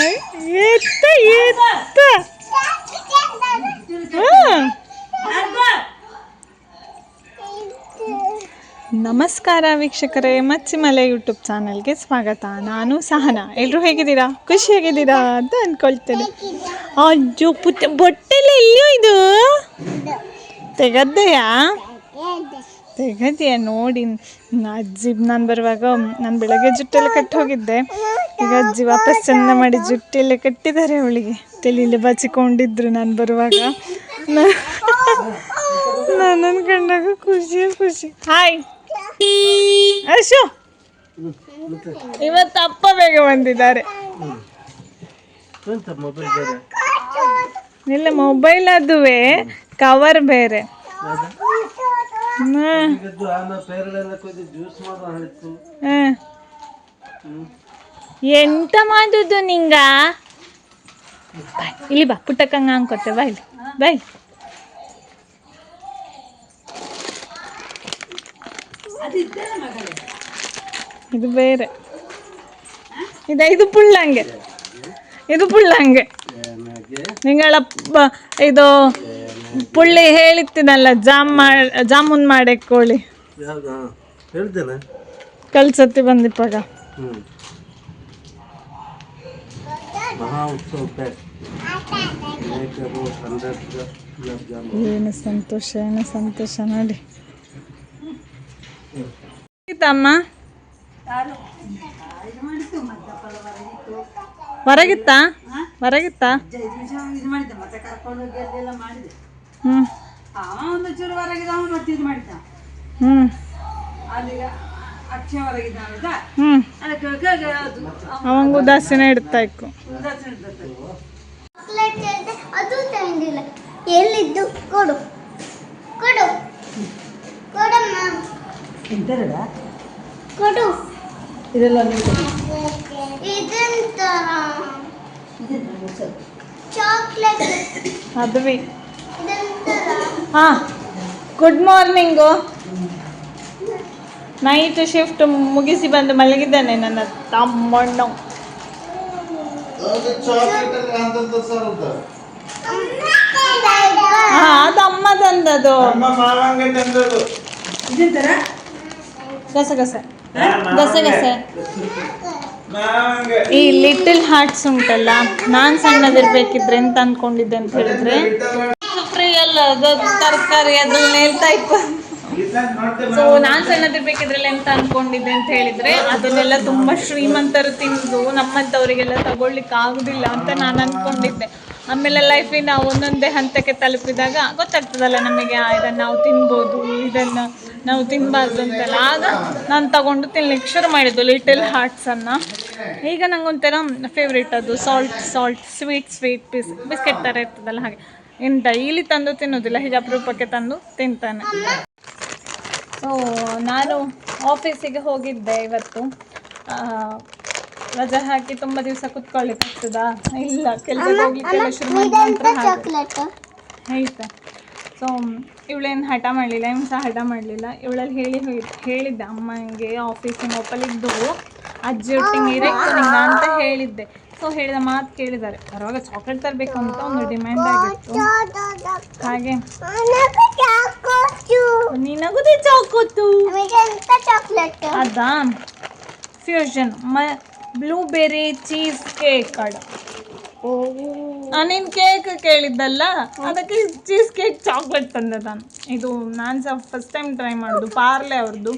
ಎತ್ತ ಎತ್ತ. ನಮಸ್ಕಾರ ವೀಕ್ಷಕರೇ, ಮಚ್ಚಿಮಲೆ ಯೂಟ್ಯೂಬ್ ಚಾನಲ್ಗೆ ಸ್ವಾಗತ. ನಾನು ಸಹನಾ. ಎಲ್ಲರೂ ಹೇಗಿದ್ದೀರಾ? ಖುಷಿಯಾಗಿದ್ದೀರಾ ಅಂತ ಅಂದ್ಕೊಳ್ತೇನೆ. ಅಜ್ಜು ಪುಟ್ಟ ಬೊಟ್ಟೆಲ್ಲ ಎಲ್ಲಿಯೋ ಇದು ತೆಗದ್ದೆಯಾ? ತೆಗದೆಯಾ? ನೋಡಿ ಅಜ್ಜಿ ನಾನು ಬರುವಾಗ ನಾನು ಬೆಳಗ್ಗೆ ಜುಟ್ಟೆಲ್ಲ ಕಟ್ಟಿ ಹೋಗಿದ್ದೆ. ಈಗ ಅಜ್ಜಿ ವಾಪಸ್ ಚೆಂದ ಮಾಡಿ ಜುಟ್ಟೆಲ್ಲ ಕಟ್ಟಿದ್ದಾರೆ. ಅವಳಿಗೆ ತಲೆಯಲ್ಲಿ ಬಚ್ಚಿಕೊಂಡಿದ್ರು ನಾನು ಬರುವಾಗ. ನಾನು ಕಂಡಾಗ ಖುಷಿ. ಹಾಯ್ ಅಶು, ಇವತ್ತು ಅಪ್ಪ ಬೇಗ ಬಂದಿದ್ದಾರೆ. ಇಲ್ಲ, ಮೊಬೈಲ್ ಅದುವೇ, ಕವರ್ ಬೇರೆ. ಎಂತ ಮಾಡುದು ನಿಂಗ? ಇಲ್ಲಿ ಬಾ, ಪುಟ್ಟಕ್ಕಂಗ ಅನ್ಕೋತೆ. ಬಾಯ್ ಬಾಯ್. ಇದು ಬೇರೆ, ಇದು ಪುಳ್ಳಂಗೆ, ಇದು ಪುಳ್ಳಂಗೆ. ನಿಂಗಳ ಇದು ಪುಳ್ಳಿ ಹೇಳಿತ್ತಿನಲ್ಲ, ಜಾಮೂನ್ ಮಾಡೇ ಕೋಳಿ ಕಲ್ಸತ್ತಿ ಬಂದಿಪ್ಪಾಗ. ಏನು ಸಂತೋಷ ನೋಡಿ. ಅಮ್ಮ ಹೊರಗಿತ್ತ ಅವಂಗ ಉದಾಸೀನ ಇಡ್ತಾ ಇಕ್ಕು. ಎಲ್ಲಿದ್ದು ಕೊಡು ಕೊಡು ಕೊಡಮ್ಮ ಕೊಡು. ಇದೆಲ್ಲ ಚಾಕ್ಲೇಟ್ ಅದುವಿ. ಹಾ, ಗುಡ್ ಮಾರ್ನಿಂಗು. ನೈಟ್ ಶಿಫ್ಟ್ ಮುಗಿಸಿ ಬಂದು ಮಲಗಿದ್ದಾನೆ ನನ್ನ ತಮ್ಮಣ್ಣ. ಹಾ, ಅದು ಅಮ್ಮ ತಂದದು. ಗಸಗಸೆ ಈ ಲಿಟಲ್ ಹಾರ್ಟ್ಸ್ ಉಂಟಲ್ಲ, ನಾನು ಸಣ್ಣದಿರ್ಬೇಕಿದ್ರೆ ಎಂತ ಅನ್ಕೊಂಡಿದ್ದೆ ಅಂತ ಹೇಳಿದ್ರೆ, ಫ್ರೀ ಅಲ್ಲ ಅದು ತರಕಾರಿ ಅದ್ರಲ್ಲಿ ಹೇಳ್ತಾ ಇತ್ತು. ಸೊ ನಾನು ಸಣ್ಣದಿರ್ಬೇಕಿದ್ರೆಲ್ಲ ಎಂತ ಅನ್ಕೊಂಡಿದ್ದೆ ಅಂತ ಹೇಳಿದ್ರೆ, ಅದನ್ನೆಲ್ಲ ತುಂಬಾ ಶ್ರೀಮಂತರು ತಿಂದು ನಮ್ಮಂಥವರಿಗೆಲ್ಲ ತಗೊಳ್ಲಿಕ್ಕೆ ಆಗುದಿಲ್ಲ ಅಂತ ನಾನು ಅನ್ಕೊಂಡಿದ್ದೆ. ಆಮೇಲೆ ಲೈಫಿನ ಒಂದೊಂದೇ ಹಂತಕ್ಕೆ ತಲುಪಿದಾಗ ಗೊತ್ತಾಗ್ತದಲ್ಲ ನಮಗೆ, ಇದನ್ನು ನಾವು ತಿನ್ಬೋದು, ಇದನ್ನು ನಾವು ತಿನ್ನಬಾರ್ದು ಅಂತೆಲ್ಲ. ಆಗ ನಾನು ತಗೊಂಡು ತಿನ್ಲಿಕ್ಕೆ ಶುರು ಮಾಡಿದ್ದು ಲಿಟಲ್ ಹಾರ್ಟ್ಸನ್ನು. ಈಗ ನಂಗೊಂಥರ ಫೇವ್ರೇಟ್ ಅದು. ಸಾಲ್ಟ್ ಸ್ವೀಟ್ ಬಿಸ್ಕೆಟ್ ಥರ ಇರ್ತದಲ್ಲ, ಹಾಗೆ. ಇನ್ನು ಡೈಲಿ ತಂದು ತಿನ್ನೋದಿಲ್ಲ, ಹೀಗೆ ಅಪರೂಪಕ್ಕೆ ತಂದು ತಿಂತಾನೆ. ಸೊ ನಾನು ಆಫೀಸಿಗೆ ಹೋಗಿದ್ದೆ ಇವತ್ತು. ರಜೆ ಹಾಕಿ ತುಂಬ ದಿವಸ ಕುತ್ಕೊಳ್ಳಿಕ್ಕೆ ಆಗ್ತದಾ? ಇಲ್ಲ, ಕೆಲಸಕ್ಕೆ ಹೋಗ್ಲಿಕ್ಕೆಲ್ಲ ಶುರು ಮಾಡಿದ್ರೆ ಆಯ್ತಾ. ಸೊ ಇವಳೇನು ಹಠ ಮಾಡಲಿಲ್ಲ, ಏನು ಸಹ ಹಠ ಮಾಡಲಿಲ್ಲ. ಇವಳಲ್ಲಿ ಹೇಳಿದ್ದೆ ಅಮ್ಮನಿಗೆ ಆಫೀಸಿನ ಒಪ್ಪಲಿದ್ದು ಅಜ್ಜಿ ಒಟ್ಟಿಗೆ ಇರಕ್ಕೆ ನಿಂಗ ಅಂತ ಹೇಳಿದ್ದೆ. ಸೊ ಹೇಳಿದ ಮಾತು ಕೇಳಿದ್ದಾರೆ. ಬರುವಾಗ ಚಾಕ್ಲೇಟ್ ತರಬೇಕು ಅಂತ ಒಂದು ಡಿಮ್ಯಾಂಡ್ ಆಗಿತ್ತು. ಹಾಗೆ ನಿನಗುದೇ ಚಾಕೋತು ಅದಾ ಫ್ಯೂಷನ್ ಬ್ಲೂಬೆರಿ ಚೀಸ್ ಕೇಕ್ ಅಡ. ನೀನು ಕೇಕ್ ಕೇಳಿದ್ದಲ್ಲ, ಅದಕ್ಕೆ ಚೀಸ್ ಕೇಕ್ ಚಾಕ್ಲೇಟ್ ತಂದೆ ನಾನು. ಇದು ನಾನು ಸಹ ಫಸ್ಟ್ ಟೈಮ್ ಟ್ರೈ ಮಾಡೋದು, ಪಾರ್ಲೆ ಅವ್ರದ್ದು.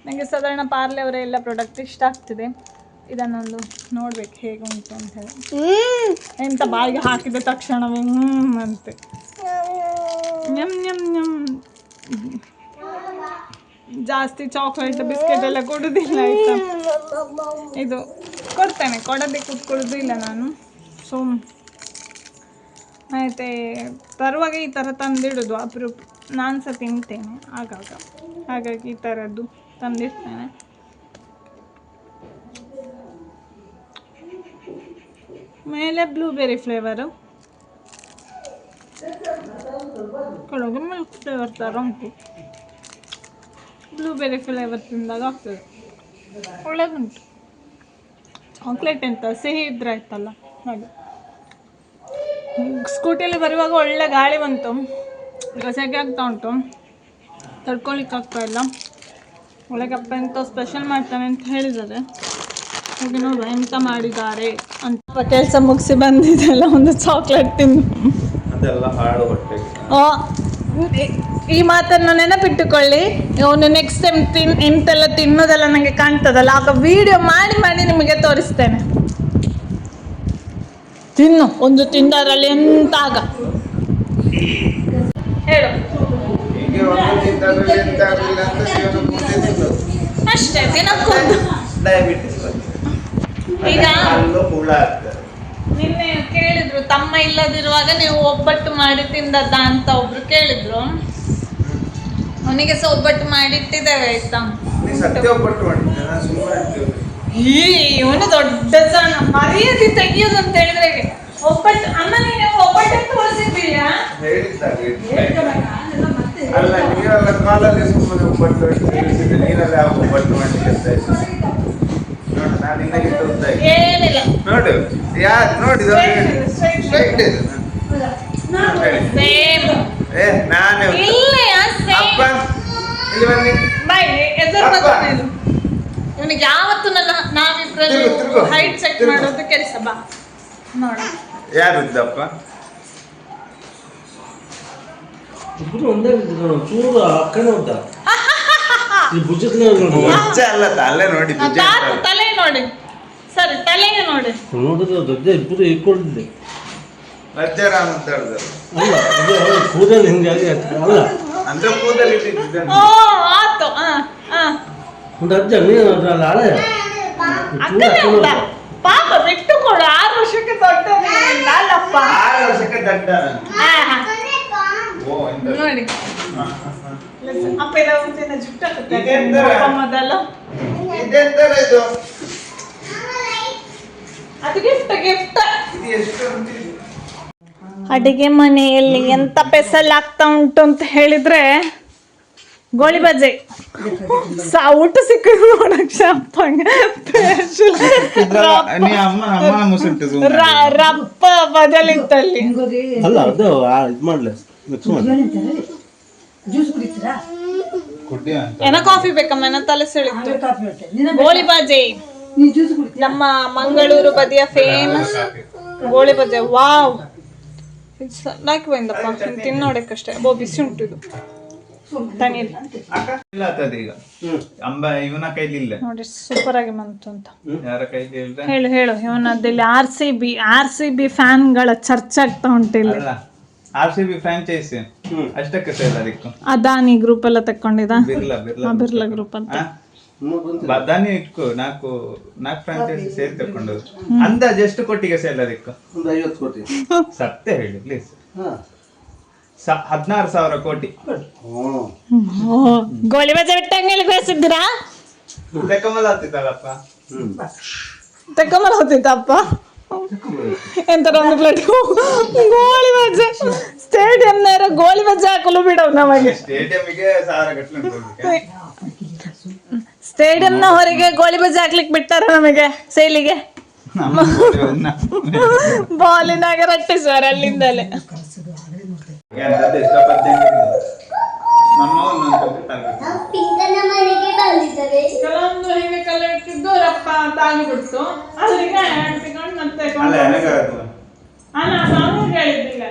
ನನಗೆ ಸಾಧಾರಣ ಪಾರ್ಲೆ ಅವರ ಎಲ್ಲ ಪ್ರಾಡಕ್ಟ್ ಇಷ್ಟ ಆಗ್ತಿದೆ. ಇದನ್ನೊಂದು ನೋಡ್ಬೇಕು ಹೇಗೆ ಉಂಟು ಅಂತ ಹೇಳಿ. ಎಂತ ಬಾಯಿಗೆ ಹಾಕಿದ ತಕ್ಷಣವೇ ಅಂತೆ ñಮ್. ಜಾಸ್ತಿ ಚಾಕ್ಲೇಟ್ ಬಿಸ್ಕೆಟ್ ಎಲ್ಲ ಕೊಡೋದಿಲ್ಲ ಆಯಿತಾ. ಇದು ಕೊಡ್ತೇನೆ, ಕೊಡದೆ ಕೂತ್ಕೊಳ್ಳೋದು ಇಲ್ಲ ನಾನು. ಸೊ ಮತ್ತು ತರುವಾಗ ಈ ಥರ ತಂದಿಡೋದು ಅಪರೂಪ. ನಾನು ಸಹ ತಿಂತೇನೆ ಆಗಾಗ, ಹಾಗಾಗಿ ಈ ಥರದ್ದು ತಂದಿರ್ತೇನೆ. ಮೇಲೆ ಬ್ಲೂಬೆರಿ ಫ್ಲೇವರು, ಕೆಳಗೆ ಮಿಲ್ಕ್ ಫ್ಲೇವರ್ ಥರ ಉಂಟು. ಬ್ಲೂಬೆರಿ ಫ್ಲೇವರ್ ತಿಂದಾಗ ಆಗ್ತದೆ, ಒಳ್ಳೆದುಂಟು. ಚಾಕ್ಲೇಟ್ ಎಂತ ಸಿಹಿ ಇದ್ರೆ ಆಯ್ತಲ್ಲ. ಹಾಗೆ ಸ್ಕೂಟಿಯಲ್ಲಿ ಬರುವಾಗ ಒಳ್ಳೆ ಗಾಳಿ ಬಂತು. ಈಗ ಸೆಕೆ ಆಗ್ತಾ ಉಂಟು, ತಡ್ಕೊಳಿಕ್ಕೆ ಆಗ್ತಾ ಇಲ್ಲ. ಒಳಗಪ್ಪ ಎಂತ ಸ್ಪೆಷಲ್ ಮಾಡ್ತಾನೆ ಅಂತ ಹೇಳಿದ್ದಾರೆ. ಹೋಗಿ ನೋಡುವ ಎಂತ ಮಾಡಿದ್ದಾರೆ ಅಂತ. ಕೆಲಸ ಮುಗಿಸಿ ಬಂದಿದ್ದೆಲ್ಲ ಒಂದು ಚಾಕ್ಲೇಟ್ ತಿಂದು. ಈ ಮಾತನ್ನು ನೆನಪಿಟ್ಟುಕೊಳ್ಳಿ. ಅವನು ನೆಕ್ಸ್ಟ್ ಟೈಮ್ ಎಂತೆಲ್ಲ ತಿನ್ನೋದೆಲ್ಲ ನನಗೆ ಕಾಣ್ತದಲ್ಲ, ಆಗ ವಿಡಿಯೋ ಮಾಡಿ ಮಾಡಿ ನಿಮಗೆ ತೋರಿಸ್ತೇನೆ. ತಿನ್ನು, ಒಂದು ತಿಂದರಲ್ಲಿ ಎಂತ ಆಗ ಹೇಳು ಅಷ್ಟೇ. ದಿನಕ್ಕೊಂದು. ಈಗ ನಿನ್ನೆ ಕೇಳಿದ್ರು, ತಮ್ಮ ಇಲ್ಲದಿರುವಾಗ ನೀವು ಒಬ್ಬಟ್ಟು ಮಾಡಿ ತಿಂದದ್ದ ಅಂತ ಒಬ್ರು ಕೇಳಿದ್ರು. ಅವನಿಗೆ ಸಹ ಒಬ್ಬಟ್ಟು ಮಾಡಿಟ್ಟಿದ್ದೇವೆ ಆಯ್ತಾ. ಇವನು ದೊಡ್ಡ ಸಣ್ಣ ಮರ್ಯಾದೆ ತೆಗಿಯೋದು ಅಂತ ಹೇಳಿದ್ರೆ ಒಬ್ಬಟ್ಟು. ಅಮ್ಮ ನೀನು ಒಬ್ಬಟ್ಟು ತೋರಿಸಿದ್ದೀಯಾ? ಅಲ್ಲ, ನೀವೆಲ್ಲ ಕಾಲಲ್ಲಿ ಸುಮ್ಮನೆ ಒಬ್ಬಟ್ಟು ನೀರೆಲ್ಲ ಒಬ್ಬಟ್ಟು ಮಾಡ್ಲಿಕ್ಕೆ ನೋಡು, ನಾನು ನಿನ್ನಗಿಂತ ಉದ್ದ ಏನಿಲ್ಲ ನೋಡು. ಯಾರು ನೋಡಿದ ನಾನೇ ಅಪ್ಪ ಇಲ್ಲಿ ಬನ್ನಿ. ಇವನಿಗೆ ಯಾವತ್ತು ನಾವಿಬ್ರಲ್ಲಿ ಹೈಟ್ ಚೆಕ್ ಮಾಡೋದು ಕೆಲಸ. ಬಾ ನೋಡ ಯಾರು ಇದ್ದಪ್ಪ? ಚೂರು ಅಕ್ಕನೇ ಉಂಟ. ಅಲ್ಲ, ತಲೆ ನೋಡಿ, ತಲೆ ನೋಡಿ. ಸರಿ, ತಲೆಗೆ ನೋಡಿ. ನೋಡಿದ್ರೆ ದೊಡ್ಡ ಇಬ್ಬರು ಇಟ್ಕೊಂಡಿದ್ದೆ. ಲಜ್ಜಾರಾಮ್ ಅಂತ ಹೇಳಿದ್ರು. ಅಲ್ಲ, ಕೂದಲು ಹಿಂಗಾಗಿ ಅಲ್ಲ ಅಂದ್ರೆ ಕೂದಲು ಆತು. ಒಂದು ಅಜ್ಜ ನೀನು ಹಳೆ ಅಕ್ಕನೇ ಉಂಟ. ಪಾಪ ಬಿಟ್ಟು ಕೊಡು. 6 ವರ್ಷಕ್ಕೆ ದೊಡ್ಡದಿಲ್ಲ ಅಲ್ಲಪ್ಪ. 6 ವರ್ಷಕ್ಕೆ ದೊಡ್ಡ ನೋಡಿ. ಅಪ್ಪ ಮುಂಚಿನ ಜುಟ್ಟ ಮೊದಲು ಅದು ಗಿಫ್ಟ್ ಗಿಫ್ಟ್. ಅಡಿಗೆ ಮನೆಯಲ್ಲಿ ಎಂತ ಪೆಸಲ್ ಆಗ್ತಾ ಉಂಟು ಅಂತ ಹೇಳಿದ್ರೆ, ಗೋಳಿ ಬಜೆ ಊಟ ಸಿಕ್ಕಿದ್ರು ನೋಡಕ್ಕೆ ರಪ್ಪ ಬದಲಿತ್ತಲ್ಲಿ. ಅಲ್ಲ, ಅದು ಇದು ಮಾಡ್ಲೆ ಮಿಕ್ಸ್ ಮಾಡಿ ಏನೋ ಕಾಫಿ ಬೇಕಮ್ಮ, ನನ್ನ ತಲೆ ಸೆಳಿತು. ಗೋಳಿ ಬಜೆ ನಮ್ಮ ಮಂಗಳೂರು ಬದಿಯ ಫೇಮಸ್ ಗೋಳಿ ಬಜೆ. ವಾವ್, ನಾಲ್ಕು ಬಂದಪ್ಪ ತಿನ್ನೋಡಕ್ಕಷ್ಟೇ. ಬಿಸಿ ಉಂಟು ಇದು. ಅಂಬ ಇವನ ಕೈಲಿ ಇಲ್ಲ ನೋಡಿ, ಸೂಪರ್ ಆಗಿ ಬಂತು ಅಂತ. ಯಾರ ಕೈಲಿ ಇಲ್ಲ ಹೇಳು ಹೇಳು. ಇವನದಲ್ಲಿ RCB ಫ್ಯಾನ್ಗಳ ಚರ್ಚೆ ಆಗ್ತಾ ಉಂಟಿಲ್ಲ. RCB ಫ್ರಾಂಚೈಸಿ ಅಷ್ಟಕ್ಕೆ ಸೇಲ್ ಅದಕ್ಕೆ ಅದಾನಿ ಗ್ರೂಪ್ ಎಲ್ಲ ತಕೊಂಡಿದ. ಬಿರ್ಲಾ ಗ್ರೂಪ್ ಅಂತ ಅದಾನಿ ಇಟ್ಕೋ. ನಾಲ್ಕು ಫ್ರಾಂಚೈಸಿ ಸೇಲ್ ತಕೊಂಡದ್ದು. ಅಂದಾಜು ಎಷ್ಟು ಕೋಟಿಗೆ ಸೇಲ್ ಅದಕ್ಕೆ? 50 ಕೋಟಿ. ಸತ್ಯ ಹೇಳಿ ಪ್ಲೀಸ್. 16,000 ಕೋಟಿ. ಗೋಳಿ ಬಜೆ ಬಿಟ್ಟಂಗೆ ಬೇಯಿಸಿದ್ದೀರಾ? ತೆಕೊಂಬಲ್ ಆಗ್ತಿತ್ತಲ್ಲಪ್ಪ. ತೆಕೊಂಬಲ್ ಹೋಗ್ತಿತ್ತಪ್ಪ. ಎಂತರ ಒಂದು ಪ್ಲೇಟ್ ಗೋಳಿ ಬಜೆ. ಸ್ಟೇಡಿಯಂನ ಗೋಳಿ ಬಜೆ ಹಾಕಲು ಬಿಡವ್ ನಮಗೆ. ಸ್ಟೇಡಿಯಂಗೆ 1000 ಗಟ್ಟಲೆ. ಸ್ಟೇಡಿಯಂನ ಹೊರಗೆ ಗೋಳಿ ಬಜೆ ಹಾಕ್ಲಿಕ್ಕೆ ಬಿಟ್ಟಾರ ನಮಗೆ ಸೇಲಿಗೆ. ಬಾಲಿನಾಗ ರಟ್ಟಿಸುವಾರ ಅಲ್ಲಿಂದಲೇ. ಕೆಲವೊಂದು ಹೀಗೆ ಕಲ್ಲ ಇಟ್ಟಿದ್ದು ರಪ್ಪ ತಾಗಿ ಬಿಡ್ತು. ಅಲ್ಲಿಗೆ ಮತ್ತೆ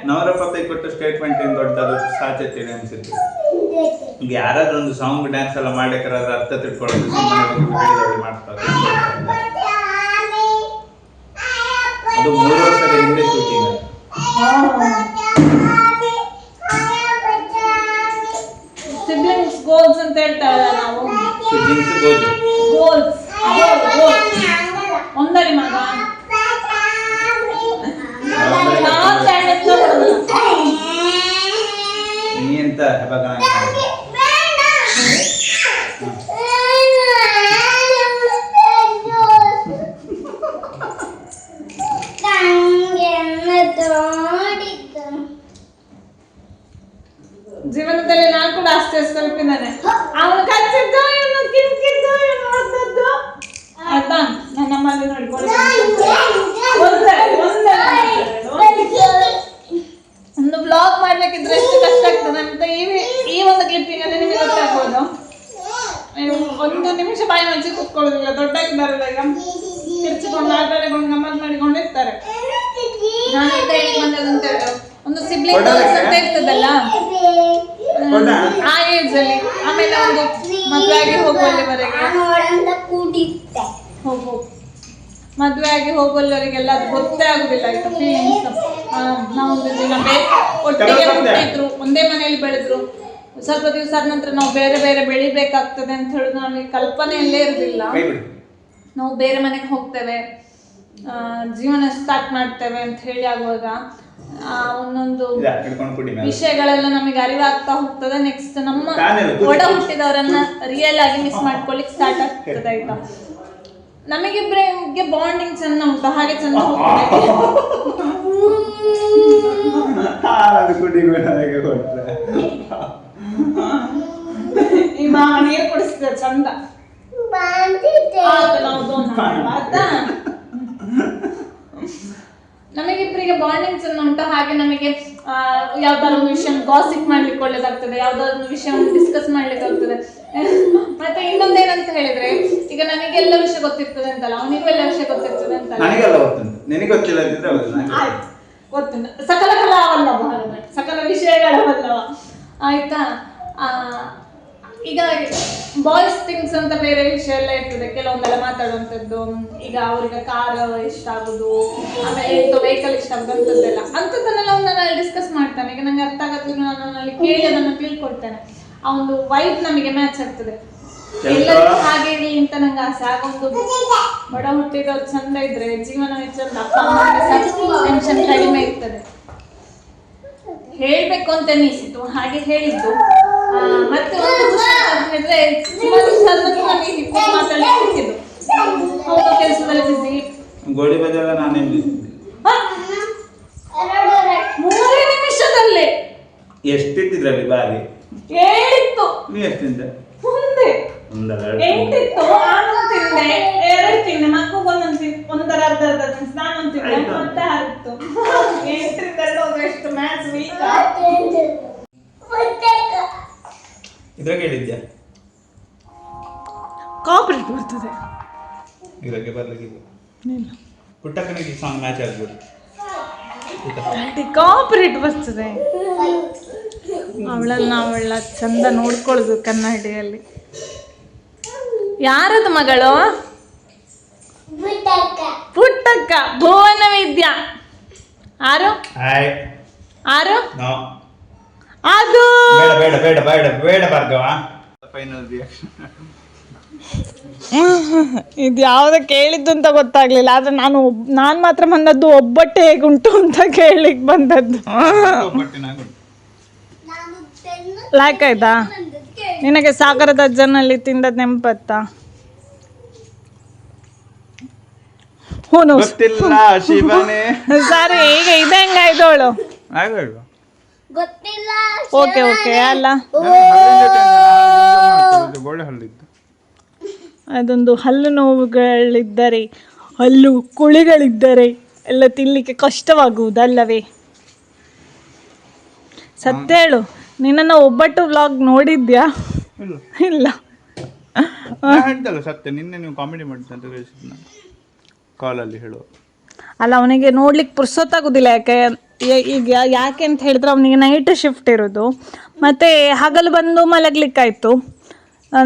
ನವರಪ್ಪತ್ತೈ ಕೊಟ್ಟ ಸ್ಟೇಟ್ಮೆಂಟ್ ಏನ್ ದೊಡ್ಡದು ಸಾಧ್ಯತೆ ಅನ್ಸುತ್ತೆ. ಈಗ ಯಾರಾದ್ರೂ ಒಂದು ಸಾಂಗ್ ಡ್ಯಾನ್ಸ್ ಎಲ್ಲ ಮಾಡಕ್ಕಾರ ಅರ್ಥ ತಿಳ್ಕೊಳ್ಳೋದು ಸುಮ್ಮನೆ ಮಾಡ್ತಾರೆ. ಅದು 3 ವರ್ಷದ ಹಿಂದೆ ಶೂಟಿಂಗ್. ಸಿಬ್ಲಿಂಗ್ಸ್ ಗೋಲ್ಸ್ ಅಂತ ಹೇಳ್ತಾರಲ್ಲ ನಾವು. ಸಿಬ್ಲಿಂಗ್ಸ್ ಗೋಲ್ಸ್ ಒಂದರಿ ಮಗ. ನೀ ಎಂತ ಫೀಲಿಂಗ್ ಅಂತ ಇರ್ತದಲ್ಲ ಆ ಏಜ್ ಅಲ್ಲಿ. ಆಮೇಲೆ ಒಂದು ಮದುವೆ ಆಗಿ ಹೋಗುವಲ್ಲಿವರೆಗೆ ಮದುವೆ ಆಗಿ ಹೋಗುವವರಿಗೆಲ್ಲ ಅದು ಗೊತ್ತೇ ಆಗುದಿಲ್ಲ ಆಯ್ತಾ ಫೀಲಿಂಗ್ಸ್. ನಾವೊಂದು ದಿನ ಒಟ್ಟಿಗೆ ಹುಟ್ಟಿದ್ರು, ಒಂದೇ ಮನೆಯಲ್ಲಿ ಬೆಳೆದ್ರು, ಸ್ವಲ್ಪ ದಿವಸ ಆದ ನಂತರ ನಾವು ಬೇರೆ ಬೇರೆ ಬೆಳಿಬೇಕಾಗ್ತದೆ ಅಂತ ಹೇಳುದು ನಮಗೆ ಕಲ್ಪನೆಯಲ್ಲೇ ಇರುದಿಲ್ಲ. ನಾವು ಬೇರೆ ಮನೆಗೆ ಹೋಗ್ತೇವೆ, ಜೀವನ ಸ್ಟಾರ್ಟ್ ಮಾಡ್ತೇವೆ ಅಂತ ಹೇಳಿ ಆಗುವಾಗ ಒಂದೊಂದು ವಿಷಯಗಳೆಲ್ಲ ನಮಗೆ ಅರಿವಾಗ್ತಾ ಹೋಗ್ತದೆ. ನೆಕ್ಸ್ಟ್ ನಮ್ಮ ಒಡ ಹುಟ್ಟಿದವರನ್ನ ರಿಯಲ್ ಆಗಿ ಮಿಸ್ ಮಾಡ್ಕೊಳ್ಳಿಕ್ ಸ್ಟಾರ್ಟ್ ಆಗ್ತದೆ ಆಯ್ತಾ. ನಮಗಿಬ್ರಿಗೆ ಬಾಂಡಿಂಗ್ ಚೆಂದ ಉಂಟು, ಹಾಗೆ ಚೆಂದ ಹೋಗ್ತದೆ. ಈ ಮಾವ ನೀರು ಕುಡಿಸ್ತೇವೆ ಚಂದ. ನಮಗಿಬ್ಬರಿಗೆ ಬಾಂಡಿಂಗ್ ಚೆಂದ ಉಂಟು, ಹಾಗೆ ನಮಗೆ ಯಾವ್ದಾದ್ರು ಒಂದು ವಿಷಯ ಗಾಸಿಪ್ ಮಾಡ್ಲಿಕ್ಕೆ ಒಳ್ಳೇದಾಗ್ತದೆ, ಯಾವ್ದಾದ್ರು ಒಂದು ವಿಷಯವನ್ನು ಡಿಸ್ಕಸ್ ಮಾಡ್ಲಿಕ್ಕೆ ಆಗ್ತದೆ. ಮತ್ತೆ ಇನ್ನೊಂದೇನಂತ ಹೇಳಿದ್ರೆ, ಈಗ ನನಗೆಲ್ಲ ವಿಷಯ ಗೊತ್ತಿರ್ತದೆ ಅಂತಲ್ಲ, ಅವನಿಗೂ ಎಲ್ಲ ವಿಷಯ ಗೊತ್ತಿರ್ತದೆ ಅಂತಲ್ಲ. ಗೊತ್ತಿಲ್ಲ, ಸಕಲ ಕಲಾವಲ್ಲವ, ಸಕಲ ವಿಷಯಗಳವಲ್ಲವ ಆಯ್ತಾ. ಈಗ ಬಾಯ್ಸ್ ಥಿಂಗ್ಸ್ ಅಂತ ಬೇರೆ ವಿಷಯ ಎಲ್ಲ ಇರ್ತದೆ, ಕೆಲವೊಂದೆಲ್ಲ ಮಾತಾಡುವಂಥದ್ದು. ಈಗ ಅವ್ರಿಗೆ ಕಾರ್ ಇಷ್ಟ ಆಗುದು, ಆಮೇಲೆ ವೆಹಿಕಲ್ ಇಷ್ಟ ಆಗುದು, ಅಂಥದ್ದನ್ನೆಲ್ಲ ನಾನು ಡಿಸ್ಕಸ್ ಮಾಡ್ತಾನೆ. ಈಗ ನಂಗೆ ಅರ್ಥ ಆಗತ್ತಿದ್ರು ನಾನು ಅಲ್ಲಿ ಕೇಳಿ ಅದನ್ನು ತಿಳ್ಕೊಳ್ತೇನೆ. ಆ ಒಂದು ವೈಬ್ ನಮಗೆ ಮ್ಯಾಚ್ ಆಗ್ತದೆ. ಎಲ್ಲರಿಗೂ ಹಾಗೆ ಇರಲಿ ಅಂತ ನಂಗೆ ಆಸೆ. ಆಗೊಂದು ಬಡ ಹುಟ್ಟಿದವ್ರು ಚಂದ ಇದ್ರೆ ಜೀವನವೇ ಚಂದ, ಅಪ್ಪ ಅಮ್ಮ ಟೆನ್ಷನ್ ಕಡಿಮೆ ಇರ್ತದೆ. ಹೇಳ್ಬೇಕು ಅಂತ ಅನಿಸಿತು, ಹಾಗೆ ಹೇಳಿದ್ದು. ಮತ್ತೆ ಒಂದು ಖುಷಿ ಅಂತ ಹೇಳಿದ್ರೆ, ಮಾತಾಡ್ಲಿಕ್ಕಿದ್ದು ಹೌದು, ಕೆಲಸದಲ್ಲಿ ಬಿಸಿ. ಗೋಳಿ ಬಜೆಲ್ಲ ನಾನೇ 3 ನಿಮಿಷದಲ್ಲಿ ಎಷ್ಟಿದ್ರಲ್ಲಿ ಬಾರಿ ಹೇಳಿತ್ತು. ನೀ ಎಷ್ಟಿದ್ದೆ? ಮುಂದೆ 8 ಇತ್ತು, ನಾನು ತಿಂದೆ 2 ತಿಂದೆ, ಮಕ್ಕಳೊಂದೊಂದು ತಿಂದೆ, ಒಂದರ ಅರ್ಧ ನಾನು ತಿಂದೆ, ಮತ್ತೆ 6 ಇತ್ತು. 8 ಎಷ್ಟು ಮ್ಯಾಚ್ ವೀಕ್. ಇದ್ರಾಗ ಹೇಳಿದ್ಯಾ ಕಾಪರೇಟ್ ಬರ್ತದೆ, ಇದ್ರಾಗೆ ಬರ್ಲಿಕ್ಕಿಲ್ಲ. ಪುಟ್ಟಕ್ಕನಿಗೆ ಸಾಂಗ್ ಮ್ಯಾಚ್ ಆಗ್ಬೋದು. ಕಾಪರೇಟ್ ಬರ್ತದೆ. ಅವಳ ಚಂದ ನೋಡ್ಕೊಳ್ಳೋದು ಕನ್ನಡಿಯಲ್ಲಿ. ಯಾರದು ಮಗಳು? ಪುಟ್ಟಕ್ಕ. ಭುವನ ವಿದ್ಯಾ. ಆರು ಆರು ಅದು ಬೇಡ ಬೇಡ ಬೇಡ ಬೇಡ ಬೇಡ ಭಾರ್ಗವ. ಫೈನಲ್ ರಿಯಾಕ್ಷನ್ ಇದು ಯಾವ್ದ ಕೇಳಿದ್ದು ಅಂತ ಗೊತ್ತಾಗ್ಲಿಲ್ಲ. ಆದ್ರೆ ನಾನು ಮಾತ್ರ ಬಂದದ್ದು ಒಬ್ಬಟ್ಟೆ ಹೇಗುಂಟು ಅಂತ ಕೇಳಲಿಕ್ಕೆ ಬಂದದ್ದು. ಲೈಕ್ ಆಯ್ತಾ ನಿನಗೆ? ಸಾಗರದ ಅಜ್ಜನಲ್ಲಿ ತಿಂದದ್ ನೆಂಪತ್ತಾ? ಗೊತ್ತಿಲ್ಲ ಶಿವನೇ. ಸರಿ, ಈಗ ಇದೆ ಹೆಂಗಾಯ್ದೋಳು? ಗೊತ್ತಿಲ್ಲ. ಓಕೆ ಓಕೆ ಅಲ್ಲ, ಅದೊಂದು ಹಲ್ಲು ನೋವುಗಳಿದ್ದರೆ, ಹಲ್ಲು ಕುಳಿಗಳಿದ್ದರೆ ಎಲ್ಲ ತಿನ್ನಲಿಕ್ಕೆ ಕಷ್ಟವಾಗುವುದಲ್ಲವೇ? ಸತ್ಯ ಹೇಳು, ನಿನ್ನನ್ನು ಒಬ್ಬಟ್ಟು ವ್ಲಾಗ್ ನೋಡಿದ್ಯಾ? ಇಲ್ಲ. ಹೇಳ್ತಲ್ಲ ಸತ್ಯ, ನಿನ್ನೆ ನೀವು ಕಾಮಿಡಿ ಮಾಡ್ತಾ ಕಾಲಲ್ಲಿ ಹೇಳುವ. ಅಲ್ಲ, ಅವನಿಗೆ ನೋಡ್ಲಿಕ್ಕೆ ಪುರ್ಸೊತ್ತಾಗೋದಿಲ್ಲ. ಯಾಕೆ ಅಂತ ಹೇಳಿದ್ರೆ ಅವನಿಗೆ ನೈಟ್ ಶಿಫ್ಟ್ ಇರೋದು, ಮತ್ತು ಹಗಲು ಬಂದು ಮಲಗ್ಲಿಕ್ಕಾಯ್ತು.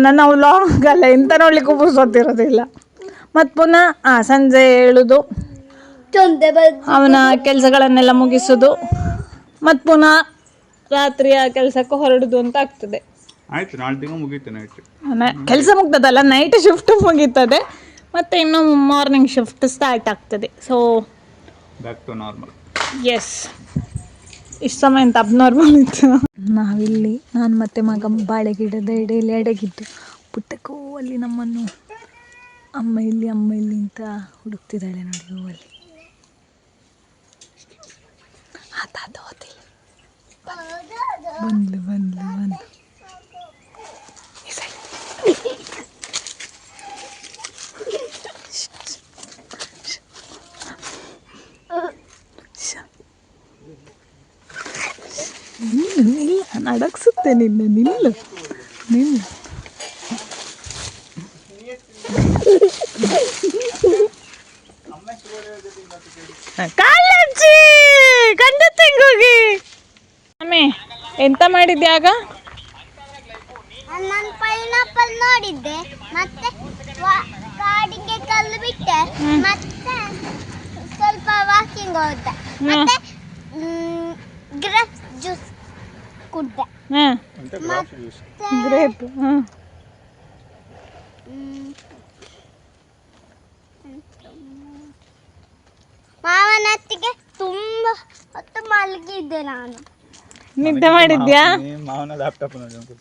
ನನ್ನ ವ್ಲಾಗ್ ಅಲ್ಲ ಎಂತ ನೋಡ್ಲಿಕ್ಕೂ ಪುರ್ಸೊತ್ತಿರೋದಿಲ್ಲ. ಮತ್ತು ಪುನಃ ಸಂಜೆ ಹೇಳುದು, ಅವನ ಕೆಲಸಗಳನ್ನೆಲ್ಲ ಮುಗಿಸೋದು, ಮತ್ತು ಪುನಃ ರಾತ್ರಿಯ ಕೆಲಸಕ್ಕೆ ಹೊರಡುದು ಅಂತ ಆಗ್ತದೆ. ಆಯ್ತು, ನಾಳೆ ತಿಂಗಳು ಮುಗೀತು ನೈಟ್ ಕೆಲಸ ಮುಗ್ತದಲ್ಲ, ನೈಟ್ ಶಿಫ್ಟ್ ಮುಗೀತದೆ, ಮತ್ತು ಇನ್ನು ಮಾರ್ನಿಂಗ್ ಶಿಫ್ಟ್ ಸ್ಟಾರ್ಟ್ ಆಗ್ತದೆ. So back to normal. Yes, ಇಷ್ಟು ಸಮಯ ಅಂತ ಅಬ್ನಾರ್ಮಲ್ ಇತ್ತು. ನಾವಿಲ್ಲಿ ನಾನು ಮತ್ತು ಮಗ ಬಾಳೆ ಗಿಡದ ಎಡೆಯಲ್ಲಿ ಅಡಗಿದ್ದು. ಪುಟ್ಟಕ್ಕೂ ಅಲ್ಲಿ ನಮ್ಮನ್ನು ಅಮ್ಮ ಇಲ್ಲಿ ಅಂತ ಹುಡುಕ್ತಿದ್ದಾಳೆ ನೋಡಿ. ಹೂವಲ್ಲಿ ಬಂದ್ಲು ನಿಲ್ಲ, ನಾನು ಅಡಗಿಸುತ್ತೆ ನಿಲ್ಲು. ಕಾಲಜ್ಜಿ ಕಂಡ ತೆಂಗೋಗಿ ಎಂತ ಮಾಡಿದ್ಯಾಗ? ನಾನು ಪೈನಾಪಲ್ ನೋಡಿದ್ದೆ, ಮತ್ತೆ ಕಾಡಿಗೆ ಕಲ್ಲು ಬಿಟ್ಟೆ, ಮತ್ತೆ ಸ್ವಲ್ಪ ವಾಕಿಂಗ್ ಹೋದೆ, ಮತ್ತೆ ಗ್ರೇಪ್ಸ್ ಜ್ಯೂಸ್ ಕುಡ್ದೆ. ಗ್ರೇಪ್. ಮಾವನ ಹತ್ತಿಗೆ ತುಂಬಾ ಹೊತ್ತು ಮಲಗಿದ್ದೆ ನಾನು. ನಿದ್ದೆ ಮಾಡಿದ್ಯಾ? ಮಾವನ ಲ್ಯಾಪ್ಟಾಪ್ ನೋಡಿ.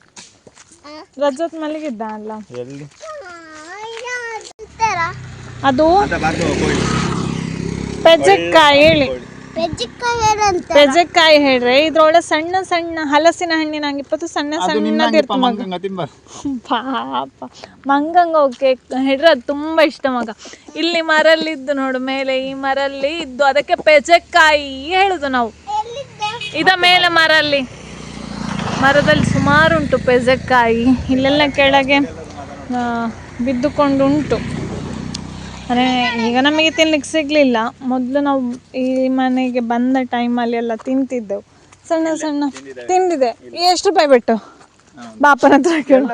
ರಜತ್ ಮಲಗಿದ್ದ ಅಲ್ಲ? ಎಲ್ಲಿ? ಅದು ಪೆಜೆಕಾಯಿ ಹೇಳಿ. ಪೆಜೆಕಾಯಿ ಹೇಳ್ರೆ ಇದ್ರೊಳಗೆ ಸಣ್ಣ ಸಣ್ಣ ಹಲಸಿನ ಹಣ್ಣಿನ ಹಂಗೆ 20 ಸಣ್ಣ ಸಣ್ಣದಿರ್ತ ಮಗ. ಪಾಪ ಮಂಗಂಗ ಓಕೆ ಹೇಳ್ರೆ ಅದು ತುಂಬಾ ಇಷ್ಟ ಮಗ. ಇಲ್ಲಿ ಮರಲ್ಲಿದ್ದು ನೋಡು, ಮೇಲೆ ಈ ಮರಲ್ಲಿ ಇದ್ದು ಅದಕ್ಕೆ ಪೆಜೆಕಾಯಿ ಹೇಳುದು ನಾವು. ಇದ ಮೇಲೆ ಮರದಲ್ಲಿ ಸುಮಾರು ಉಂಟು ಪೆಜೆಕಾಯಿ. ಇಲ್ಲೆಲ್ಲ ಕೆಳಗೆ ಬಿದ್ದುಕೊಂಡು ಉಂಟು. ಅಂದರೆ ಈಗ ನಮಗೆ ತಿನ್ಲಿಕ್ಕೆ ಸಿಗಲಿಲ್ಲ. ಮೊದಲು ನಾವು ಈ ಮನೆಗೆ ಬಂದ ಟೈಮಲ್ಲಿ ಎಲ್ಲ ತಿಂತಿದ್ದೆವು. ಸಣ್ಣ ಸಣ್ಣ ತಿಂದಿದೆ. ಎಷ್ಟು ರೂಪಾಯಿ ಬಿಟ್ಟು ಬಾಪನ ಹತ್ರ ಕೇಳು.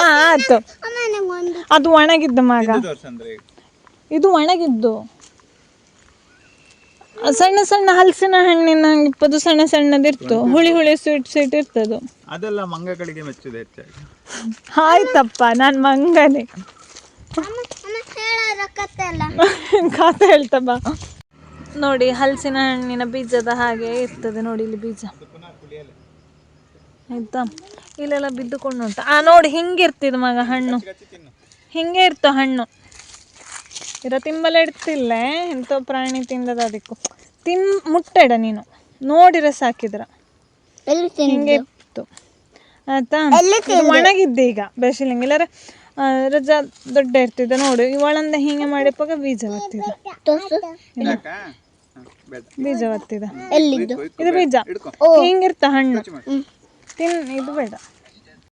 ಆಯ್ತು. ಅದು ಒಣಗಿದ್ದು ಮಗ, ಇದು ಒಣಗಿದ್ದು. ಸಣ್ಣ ಸಣ್ಣ ಹಲಸಿನ ಹಣ್ಣಿನ 20 ಸಣ್ಣ ಸಣ್ಣದಿರ್ತು, ಹುಳಿ ಹುಳಿ ಸ್ವೀಟ್ ಇರ್ತದು. ಅದೆಲ್ಲ ಮಂಗಗಳಿಗೆ ಮೆಚ್ಚುದು ಹೆಚ್ಚಾಗಿ. ಆಯ್ತಪ್ಪ, ನಾನು ಮಂಗನೇ. ಕತೆ ಹೇಳ್ತಾ ಬಾ. ನೋಡಿ ಹಲಸಿನ ಹಣ್ಣಿನ ಬೀಜದ ಹಾಗೆ ಇರ್ತದೆ ನೋಡಿ, ಇಲ್ಲಿ ಬೀಜ ಆಯ್ತಾ, ಇಲ್ಲೆಲ್ಲ ಬಿದ್ದುಕೊಂಡು ಉಂಟು. ನೋಡಿ ಹಿಂಗಿರ್ತಿದ್ ಮಗ ಹಣ್ಣು, ಹಿಂಗೆ ಇರ್ತು ಹಣ್ಣು. ಇರ ತಿಂಬಲ ಇಡ್ತಿಲ್ಲ, ಎಂತೋ ಪ್ರಾಣಿ ತಿಂದದ. ಅದಕ್ಕೂ ಮುಟ್ಟೆಡ ನೀನು ನೋಡಿರ ಸಾಕಿದ್ರ ಹಿಂಗೆ ಇತ್ತು ಆಯ್ತಾ. ಒಣಗಿದ್ದೆ ಈಗ ಬೇಸಿಲಿಂಗ್. ಇಲ್ಲಾರ ರಜಾ ದೊಡ್ಡ ಇರ್ತಿದ್ದೆ ನೋಡು, ಇವಳಂದ ಹಿಂಗೆ ಮಾಡಿಪ್ಪಾಗ ಬೀಜ ಬತ್ತಿದ. ಬೀಜ ಬತ್ತಿದ ಇದು ಬೀಜ ಹಿಂಗಿರ್ತ ಹಣ್ಣು. ಇದು ಬೇಡ.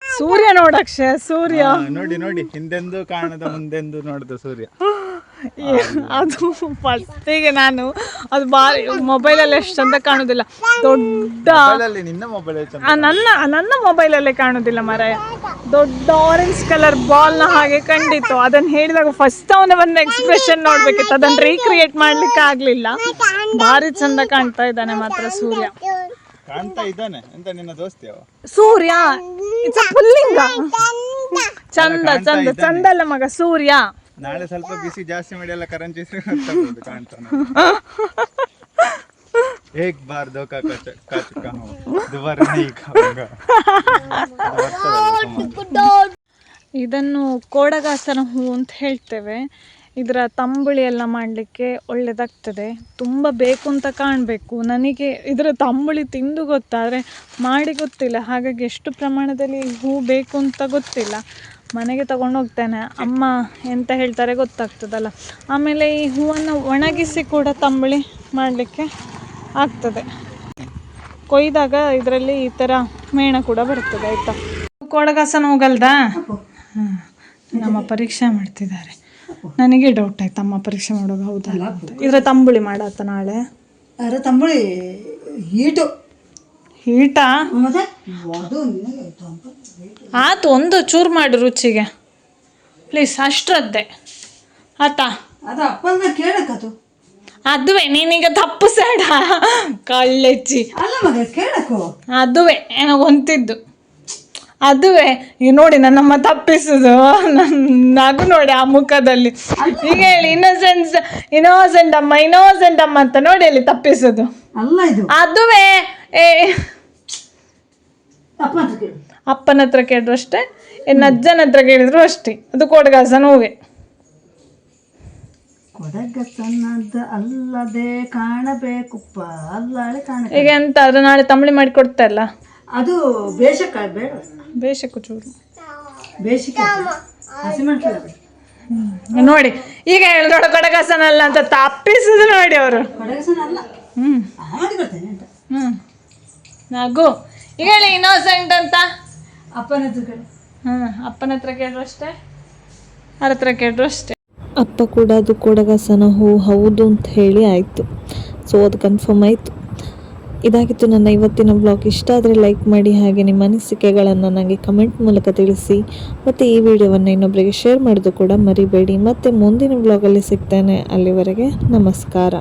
ಸೂರ್ಯ ನೋಡಕ್ಷ, ಸೂರ್ಯ ನೋಡಿ ನೋಡಿ, ಹಿಂದೆಂದು ಕಾಣದ ಮುಂದೆಂದು ನೋಡಿದ ಸೂರ್ಯ. ಅದು ಫಸ್ಟಿಗೆ ನಾನು ಅದು ಬಾರಿ ಮೊಬೈಲಲ್ಲಿ ಎಷ್ಟು ಚಂದ ಕಾಣುದಿಲ್ಲ. ದೊಡ್ಡ ನನ್ನ ಮೊಬೈಲಲ್ಲೇ ಕಾಣುದಿಲ್ಲ ಮರಾಯ. ದೊಡ್ಡ ಆರೆಂಜ್ ಕಲರ್ ಬಾಲ್ನ ಹಾಗೆ ಕಂಡಿತ್ತು. ಅದನ್ನು ಹೇಳಿದಾಗ ಫಸ್ಟ್ ಅವನ ಒಂದು ಎಕ್ಸ್ಪ್ರೆಷನ್ ನೋಡ್ಬೇಕಿತ್ತು, ಅದನ್ನು ರೀಕ್ರಿಯೇಟ್ ಮಾಡ್ಲಿಕ್ಕೆ ಆಗ್ಲಿಲ್ಲ. ಭಾರಿ ಚಂದ ಕಾಣ್ತಾ ಇದ್ದಾನೆ ಮಾತ್ರ ಸೂರ್ಯ. ಕಾಣ್ತಾ ಇದ್ದಾನೆ ಅಂತ ನಿನ್ನ ದೋಸ್ತಿ ಸೂರ್ಯ ಇಟ್ಸ್ ಪುಲ್ಲಿಂಗ. ಚಂದ ಚಂದ ಚಂದ ಅಲ್ಲ ಮಗ ಸೂರ್ಯ. ನಾಳೆ ಸ್ವಲ್ಪ ಬಿಸಿ ಜಾಸ್ತಿ ಮಾಡಿ ಎಲ್ಲ ಕರಂಚಿಸಿ ಕಾಣ್ತಾನೆ. ಏಕ್ ಬಾರ್ ದೋಖಾ ಕಾ ಚುಕಾ ಹೂಂ, ದುಬಾರಾ ನಹೀ ಖಾऊंगा. ಇದನ್ನು ಕೋಡಗಾಸನ ಹೂ ಅಂತ ಹೇಳ್ತೇವೆ. ಇದರ ತಂಬುಳಿ ಎಲ್ಲ ಮಾಡಲಿಕ್ಕೆ ಒಳ್ಳೆಯದಾಗ್ತದೆ. ತುಂಬ ಬೇಕು ಅಂತ ಕಾಣಬೇಕು. ನನಗೆ ಇದರ ತಂಬುಳಿ ತಿಂದು ಗೊತ್ತಾದರೆ ಮಾಡಿ ಗೊತ್ತಿಲ್ಲ, ಹಾಗಾಗಿ ಎಷ್ಟು ಪ್ರಮಾಣದಲ್ಲಿ ಹೂ ಬೇಕು ಅಂತ ಗೊತ್ತಿಲ್ಲ. ಮನೆಗೆ ತಗೊಂಡು ಹೋಗ್ತೇನೆ, ಅಮ್ಮ ಎಂತ ಹೇಳ್ತಾರೆ ಗೊತ್ತಾಗ್ತದಲ್ಲ. ಆಮೇಲೆ ಈ ಹೂವನ್ನು ಒಣಗಿಸಿ ಕೂಡ ತಂಬುಳಿ ಮಾಡಲಿಕ್ಕೆ ಆಗ್ತದೆ. ಕೊಯ್ದಾಗ ಇದರಲ್ಲಿ ಈ ಥರ ಮೇಣ ಕೂಡ ಬರ್ತದೆ ಆಯಿತಾ. ಕೋಡಗಾಸನ ಹೋಗಲ್ದಾ? ನಮ್ಮ ಪರೀಕ್ಷೆ ಮಾಡ್ತಿದ್ದಾರೆ. ನನಗೆ ಡೌಟ್ ಆಯ್ತು, ಅಮ್ಮ ಪರೀಕ್ಷೆ ಮಾಡೋದು ಹೌದಲ್ಲ ಅಂತ. ಇದರ ತಂಬುಳಿ ಮಾಡತ್ತ ನಾಳೆ? ಅರೆ ತಂಬುಳಿ ಹೀಟಾ? ಆತು, ಒಂದು ಚೂರು ಮಾಡು ರುಚಿಗೆ ಪ್ಲೀಸ್, ಅಷ್ಟರದ್ದೇ ಆತಾ. ಅದು ಅಪ್ಪನ ಕೇಳಕ್ಕದು. ಅದುವೇ ನೀನೀಗ ತಪ್ಪು ಸೇಡ ಕಳ್ಳೆಚ್ಚಿ ಅಲ್ಲ ಮಗ ಕೇಳಕ್ಕೋ. ಅದುವೇ ಏನೋ ಹೊಂತಿದ್ದು, ಅದುವೇ ಈಗ ನೋಡಿ ನನ್ನಮ್ಮ ತಪ್ಪಿಸುದು. ನಗು ನೋಡಿ ಆ ಮುಖದಲ್ಲಿ. ಈಗ ಹೇಳಿ ಇನ್ನೋಸೆಂಟ್ ಅಮ್ಮ ಅಂತ ನೋಡಿ ಅಲ್ಲಿ ತಪ್ಪಿಸುದು. ಅಲ್ಲ ಇದು ಅದುವೇ ಅಪ್ಪನ ಹತ್ರ ಕೇಳಿದ್ರು ಅಷ್ಟೇ, ಅಜ್ಜನ ಹತ್ರ ಕೇಳಿದ್ರು ಅಷ್ಟೇ. ಅದು ಕೋಡಗಾಸನ ಹೂವೆ. ಕೊಡಗಸನದ ಅಲ್ಲದೆ ಕಾಣಬೇಕುಪ್ಪ ಅಲ್ಲಾಳೆ ಕಾಣ. ಈಗ ಎಂತ ಅದು ನಾಳೆ ತಂಬಳಿ ಮಾಡಿ ಕೊಡ್ತಲ್ಲ, ಅದು ಬೇಷಕ್ಕ ಬೇಡ, ಬೇಷಕ್ಕು ಚೂರು ಬೇಸಿಕ ಹಸಿಮೆಣಸು ನೋಡಿ. ಈಗ ಹೇಳಿದೋಡ ಕೊಡಗಸನಲ್ಲ ಅಂತ ತಪ್ಪಿಸುದು ನೋಡಿ ಅವರು. ಕೊಡಗಸನ ಅಲ್ಲ, ಮಾಡಿ ಕೊಡ್ತೇನೆ ಅಂತ. ನಗು. ಈಗ ಹೇಳಿ ಇನ್ನೋಸೆಂಟ್ ಅಂತ ಅಪ್ಪನ ಹತ್ರ ಕೇಳಿ. ಅಪ್ಪನ ಹತ್ರ ಕೇಳಿದ್ರು ಅಷ್ಟೇ, ಅವ್ರ ಹತ್ರ ಕೇಳಿದ್ರು ಅಷ್ಟೇ. ಅಪ್ಪ ಕೂಡ ಅದು ಕೋಡಗಾಸನ ಹೂ ಹೌದು ಅಂತ ಹೇಳಿ ಆಯಿತು. ಸೊ ಅದು ಕನ್ಫರ್ಮ್ ಆಯಿತು. ಇದಾಗಿತ್ತು ನನ್ನ ಇವತ್ತಿನ ಬ್ಲಾಗ್. ಇಷ್ಟ ಆದರೆ ಲೈಕ್ ಮಾಡಿ, ಹಾಗೆ ನಿಮ್ಮ ಅನಿಸಿಕೆಗಳನ್ನು ನನಗೆ ಕಮೆಂಟ್ ಮೂಲಕ ತಿಳಿಸಿ. ಮತ್ತು ಈ ವಿಡಿಯೋವನ್ನು ಇನ್ನೊಬ್ಬರಿಗೆ ಶೇರ್ ಮಾಡೋದು ಕೂಡ ಮರಿಬೇಡಿ. ಮತ್ತು ಮುಂದಿನ ಬ್ಲಾಗಲ್ಲಿ ಸಿಗ್ತೇನೆ. ಅಲ್ಲಿವರೆಗೆ ನಮಸ್ಕಾರ.